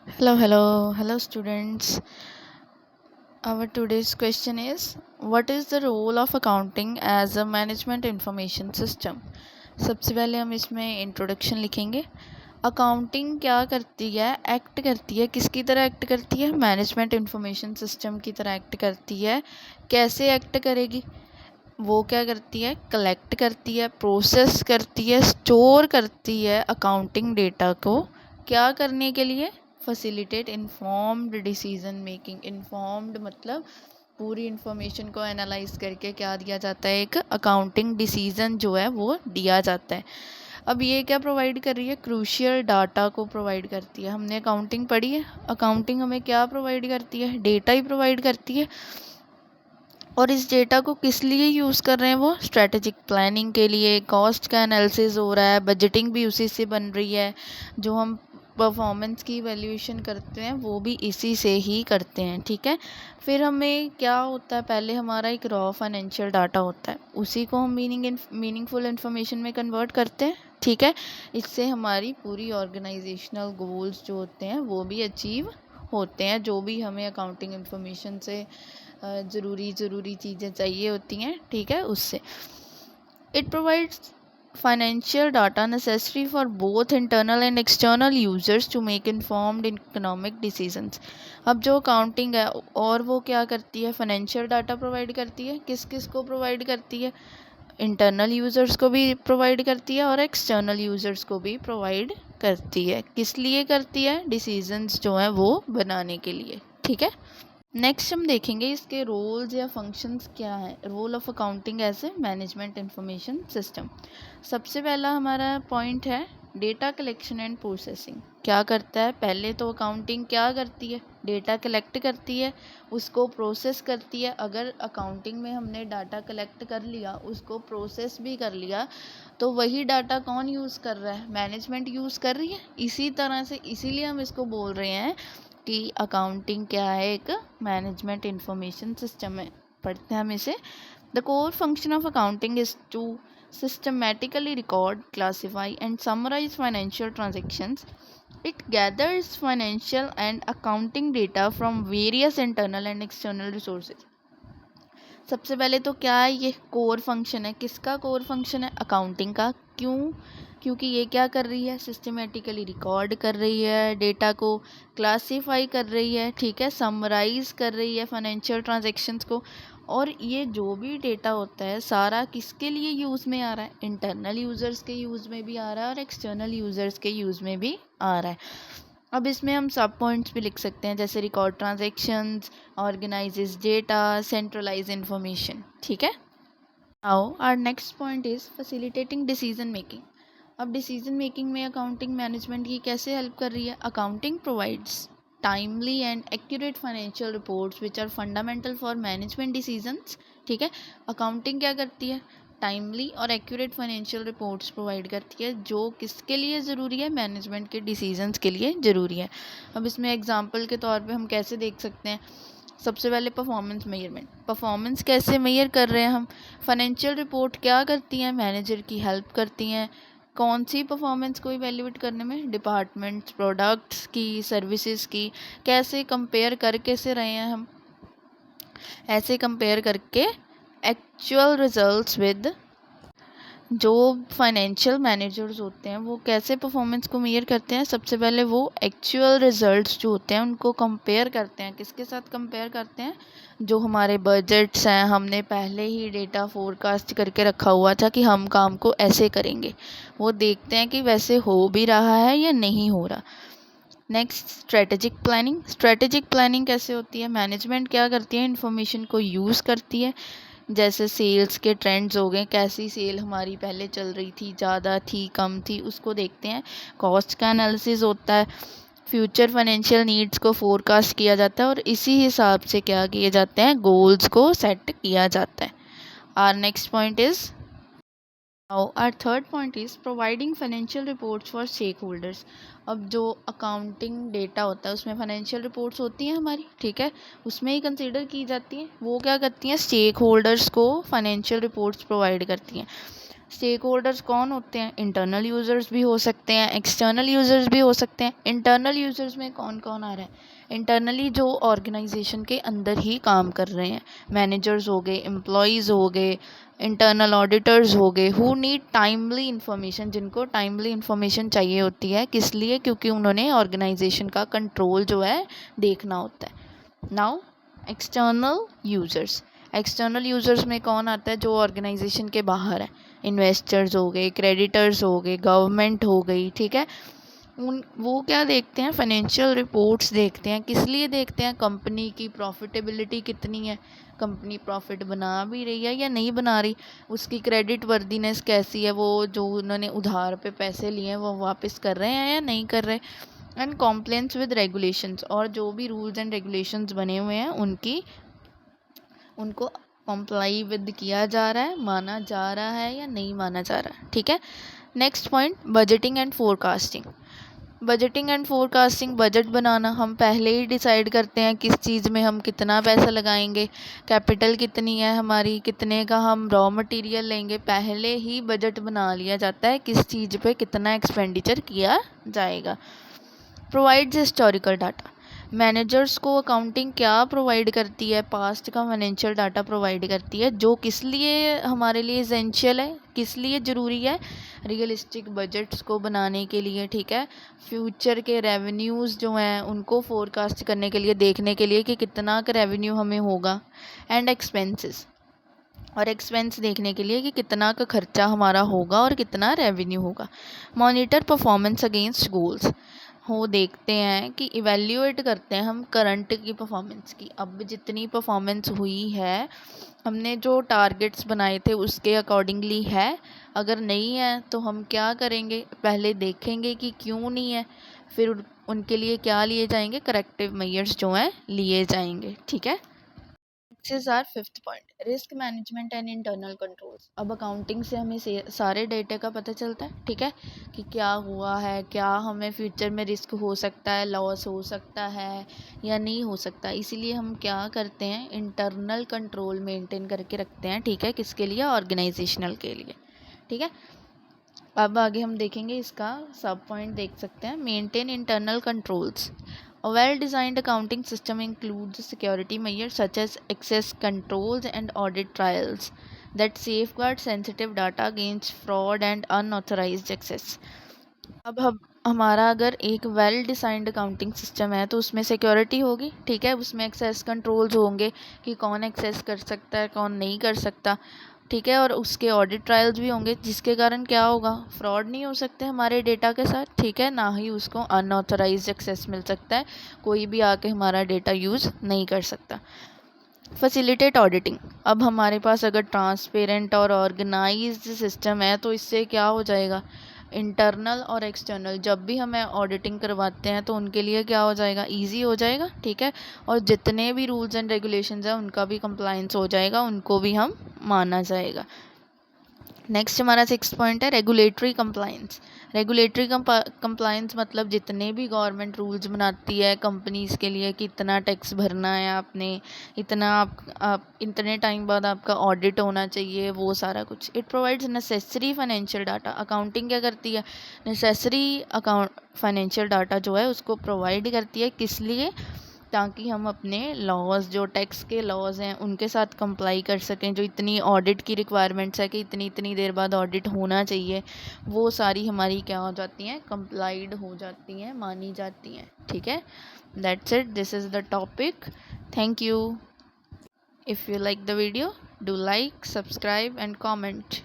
Hello students. Our today's question is, what is the role of accounting as a management information system? सबसे पहले हम इसमें introduction लिखेंगे। Accounting क्या करती है, एक्ट करती है, किसकी तरह एक्ट करती है, मैनेजमेंट इंफॉर्मेशन सिस्टम की तरह एक्ट करती है। कैसे एक्ट करेगी? वो क्या करती है, कलेक्ट करती है, प्रोसेस करती है, स्टोर करती है अकाउंटिंग डेटा को। क्या करने के लिए? Facilitate informed decision making. Informed मतलब पूरी इन्फॉर्मेशन को एनालाइज करके क्या दिया जाता है, एक अकाउंटिंग डिसीजन जो है वो दिया जाता है। अब ये क्या प्रोवाइड कर रही है, क्रूशियल डाटा को प्रोवाइड करती है। हमने अकाउंटिंग पढ़ी है, अकाउंटिंग हमें क्या प्रोवाइड करती है, डेटा ही प्रोवाइड करती है। और इस डेटा को किस लिए यूज़ कर रहे हैं, वो स्ट्रेटेजिक प्लानिंग के लिए, कॉस्ट का एनालिसिस हो रहा है, बजटिंग भी उसी से बन रही है। जो हम परफॉर्मेंस की वैल्यूएशन करते हैं वो भी इसी से ही करते हैं, ठीक है। फिर हमें क्या होता है, पहले हमारा एक रॉ फाइनेंशियल डाटा होता है, उसी को हम मीनिंगफुल इन्फॉर्मेशन में कन्वर्ट करते हैं, ठीक है। इससे हमारी पूरी ऑर्गेनाइजेशनल गोल्स जो होते हैं वो भी अचीव होते हैं, जो भी हमें अकाउंटिंग इन्फॉर्मेशन से ज़रूरी चीज़ें चाहिए होती हैं, ठीक है, उससे। It provides financial data necessary for both internal and external users to make informed economic decisions। अब जो अकाउंटिंग है और वो क्या करती है, फाइनेंशियल डाटा प्रोवाइड करती है। किस किस को प्रोवाइड करती है? इंटरनल यूज़र्स को भी प्रोवाइड करती है और एक्सटर्नल यूज़र्स को भी प्रोवाइड करती है। किस लिए करती है? डिसीजंस जो हैं वो बनाने के लिए, ठीक है। नेक्स्ट हम देखेंगे इसके रोल्स या फंक्शंस क्या हैं। Role of accounting as a management information system. सबसे पहला हमारा पॉइंट है डेटा कलेक्शन एंड प्रोसेसिंग। क्या करता है? पहले तो अकाउंटिंग क्या करती है, डेटा कलेक्ट करती है, उसको प्रोसेस करती है। अगर अकाउंटिंग में हमने डाटा कलेक्ट कर लिया, उसको प्रोसेस भी कर लिया, तो वही डाटा कौन यूज़ कर रहा है? मैनेजमेंट यूज़ कर रही है। इसी तरह से इसीलिए हम इसको बोल रहे हैं कि अकाउंटिंग क्या है, एक मैनेजमेंट इंफॉर्मेशन सिस्टम है। पढ़ते हैं हम इसे। The core function of accounting is to systematically record, classify and summarize financial transactions. It gathers financial and accounting data from various internal and external resources. सबसे पहले तो क्या है, ये कोर फंक्शन है। किसका कोर फंक्शन है? अकाउंटिंग का। क्यों? क्योंकि ये क्या कर रही है, सिस्टमेटिकली रिकॉर्ड कर रही है, डेटा को क्लासीफाई कर रही है, ठीक है, समराइज कर रही है फाइनेंशियल ट्रांजैक्शंस को। और ये जो भी डेटा होता है सारा किसके लिए यूज़ में आ रहा है? इंटरनल यूज़र्स के यूज़ में भी आ रहा है और एक्सटर्नल यूज़र्स के यूज़ में भी आ रहा है। अब इसमें हम सब पॉइंट्स भी लिख सकते हैं, जैसे record transactions, organizes data, centralize information, ठीक है। Now our next point is facilitating decision making. अब डिसीजन मेकिंग में अकाउंटिंग मैनेजमेंट की कैसे हेल्प कर रही है? Accounting provides timely and accurate financial reports which are fundamental for management decisions, ठीक है। अकाउंटिंग क्या करती है? टाइमली और एक्यूरेट फाइनेंशियल रिपोर्ट्स प्रोवाइड करती है, जो किसके लिए ज़रूरी है? मैनेजमेंट के डिसीजंस के लिए ज़रूरी है। अब इसमें एग्जांपल के तौर पे हम कैसे देख सकते हैं? सबसे पहले परफॉर्मेंस मेजरमेंट। परफॉर्मेंस कैसे मेजर कर रहे हैं हम? फाइनेंशियल रिपोर्ट क्या करती हैं? मैनेजर की हेल्प करती हैं। कौन सी परफॉर्मेंस को इवेल्युएट करने में? डिपार्टमेंट्स, प्रोडक्ट्स की, सर्विसेज की। कैसे कंपेयर कर कैसे रहे हैं हम? ऐसे कंपेयर करके एक्चुअल रिजल्ट्स विद। जो फाइनेंशियल मैनेजर्स होते हैं वो कैसे परफॉर्मेंस को मेजर करते हैं? सबसे पहले वो एक्चुअल रिजल्ट्स जो होते हैं उनको कंपेयर करते हैं। किसके साथ कंपेयर करते हैं? जो हमारे बजट्स हैं, हमने पहले ही डेटा फोरकास्ट करके रखा हुआ था कि हम काम को ऐसे करेंगे, वो देखते हैं कि वैसे हो भी रहा है या नहीं हो रहा। Next, strategic planning. Strategic planning कैसे होती है? मैनेजमेंट क्या करती है? इन्फॉर्मेशन को यूज़ करती है। जैसे सेल्स के ट्रेंड्स हो गए, कैसी सेल हमारी पहले चल रही थी, ज़्यादा थी, कम थी, उसको देखते हैं। कॉस्ट का एनालिसिस होता है। फ्यूचर फाइनेंशियल नीड्स को फोरकास्ट किया जाता है और इसी हिसाब से क्या किए जाते हैं, गोल्स को सेट किया जाता है। Our next point is, Now, our third point is providing financial reports for stakeholders। अब जो अकाउंटिंग डेटा होता है उसमें फाइनेंशियल रिपोर्ट्स होती हैं हमारी, ठीक है, उसमें ही कंसीडर की जाती हैं। वो क्या करती हैं? स्टेक होल्डर्स को फाइनेंशियल रिपोर्ट्स प्रोवाइड करती हैं। स्टेक होल्डर्स कौन होते हैं? इंटरनल यूज़र्स भी हो सकते हैं, एक्सटर्नल यूज़र्स भी हो सकते हैं। इंटरनल यूज़र्स में कौन कौन आ रहा है? इंटरनली जो ऑर्गेनाइजेशन के अंदर ही काम कर रहे हैं, मैनेजर्स हो गए, एम्प्लॉयज़ हो गए, इंटरनल ऑडिटर्स हो गए, हु नीड टाइमली इन्फॉर्मेशन, जिनको टाइमली इन्फॉर्मेशन चाहिए होती है। किस लिए? क्योंकि उन्होंने ऑर्गेनाइजेशन का कंट्रोल जो है देखना होता है। Now external users, external users में कौन आता है? जो ऑर्गेनाइजेशन के बाहर है, इन्वेस्टर्स हो गए, क्रेडिटर्स हो गए, गवर्नमेंट हो गई, ठीक है। वो क्या देखते हैं? फाइनेंशियल रिपोर्ट्स देखते हैं। किस लिए देखते हैं? कंपनी की प्रॉफिटेबिलिटी कितनी है, कंपनी प्रॉफिट बना भी रही है या नहीं बना रही, उसकी क्रेडिट वर्दीनेस कैसी है, वो जो उन्होंने उधार पे पैसे लिए हैं वो वापस कर रहे हैं या नहीं कर रहे, एंड कॉम्प्लायंस विद रेगुलेशंस, और जो भी रूल्स एंड रेगुलेशंस बने हुए हैं उनको कॉम्प्लाई विद किया जा रहा है, माना जा रहा है या नहीं माना जा रहा है, ठीक है। Next point, budgeting and forecasting. Budgeting and forecasting, budget बनाना, हम पहले ही डिसाइड करते हैं किस चीज़ में हम कितना पैसा लगाएंगे, कैपिटल कितनी है हमारी, कितने का हम रॉ मटेरियल लेंगे, पहले ही बजट बना लिया जाता है किस चीज़ पे कितना एक्सपेंडिचर किया जाएगा। प्रोवाइड्स हिस्टोरिकल डाटा, मैनेजर्स को अकाउंटिंग क्या प्रोवाइड करती है? पास्ट का फाइनेंशियल डाटा प्रोवाइड करती है, जो किस लिए हमारे लिए एसेंशियल है, किस लिए ज़रूरी है? रियलिस्टिक बजट्स को बनाने के लिए, ठीक है। फ्यूचर के रेवेन्यूज़ जो हैं उनको फोरकास्ट करने के लिए, देखने के लिए कि कितना का रेवेन्यू हमें होगा, एंड एक्सपेंसेस, और एक्सपेंस देखने के लिए कि कितना का खर्चा हमारा होगा और कितना रेवेन्यू होगा। मॉनिटर परफॉर्मेंस अगेंस्ट गोल्स, हो देखते हैं कि इवेल्यूएट करते हैं हम करंट की परफॉर्मेंस की, अब जितनी परफॉर्मेंस हुई है, हमने जो टारगेट्स बनाए थे उसके अकॉर्डिंगली है, अगर नहीं है तो हम क्या करेंगे? पहले देखेंगे कि क्यों नहीं है, फिर उनके लिए क्या लिए जाएंगे? करेक्टिव मेजर्स जो हैं लिए जाएंगे, ठीक है। Next our fifth point, risk management and internal controls. अब अकाउंटिंग से हमें सारे डेटा का पता चलता है, ठीक है, कि क्या हुआ है, क्या हमें फ्यूचर में रिस्क हो सकता है, लॉस हो सकता है या नहीं हो सकता। इसीलिए हम क्या करते हैं? इंटरनल कंट्रोल मेंटेन करके रखते हैं, ठीक है, किसके लिए? ऑर्गेनाइजेशनल के लिए, ठीक है। अब आगे हम देखेंगे इसका सब पॉइंट देख सकते हैं। Maintain internal controls, a well-designed accounting system includes security measures such as access controls and audit trials that safeguard sensitive data against fraud and unauthorized access. अब हम हमारा अगर एक वेल डिज़ाइंड अकाउंटिंग सिस्टम है तो उसमें सिक्योरिटी होगी, ठीक है, उसमें एक्सेस कंट्रोल्स होंगे कि कौन एक्सेस कर सकता है, कौन नहीं कर सकता, ठीक है, और उसके ऑडिट ट्रायल्स भी होंगे, जिसके कारण क्या होगा? फ्रॉड नहीं हो सकते हमारे डेटा के साथ, ठीक है, ना ही उसको अनऑथराइज्ड एक्सेस मिल सकता है, कोई भी आके हमारा डेटा यूज़ नहीं कर सकता। फैसिलिटेट ऑडिटिंग, अब हमारे पास अगर ट्रांसपेरेंट और ऑर्गेनाइज्ड सिस्टम है तो इससे क्या हो जाएगा? इंटरनल और एक्सटर्नल जब भी हमें ऑडिटिंग करवाते हैं तो उनके लिए क्या हो जाएगा? ईजी हो जाएगा, ठीक है, और जितने भी रूल्स एंड रेगुलेशंस हैं उनका भी कंप्लायंस हो जाएगा, उनको भी हम माना जाएगा। नेक्स्ट हमारा सिक्स पॉइंट है रेगुलेटरी कंप्लायंस। रेगुलेटरी कंप्लायंस मतलब जितने भी गवर्नमेंट रूल्स बनाती है कंपनीज़ के लिए कि इतना टैक्स भरना है आपने, इतना आप इतने टाइम बाद आपका ऑडिट होना चाहिए, वो सारा कुछ। It provides necessary financial data, accounting क्या करती है? नेसेसरी अकाउंट फाइनेंशियल डाटा जो है उसको प्रोवाइड करती है, किस लिए? ताकि हम अपने लॉज, जो टैक्स के लॉज हैं उनके साथ कंप्लाई कर सकें, जो इतनी ऑडिट की रिक्वायरमेंट्स है कि इतनी इतनी देर बाद ऑडिट होना चाहिए, वो सारी हमारी क्या हो जाती हैं? कंप्लाइड हो जाती हैं, मानी जाती हैं, ठीक है। That's it, this is the topic. Thank you. If you like the video, do like, subscribe and comment.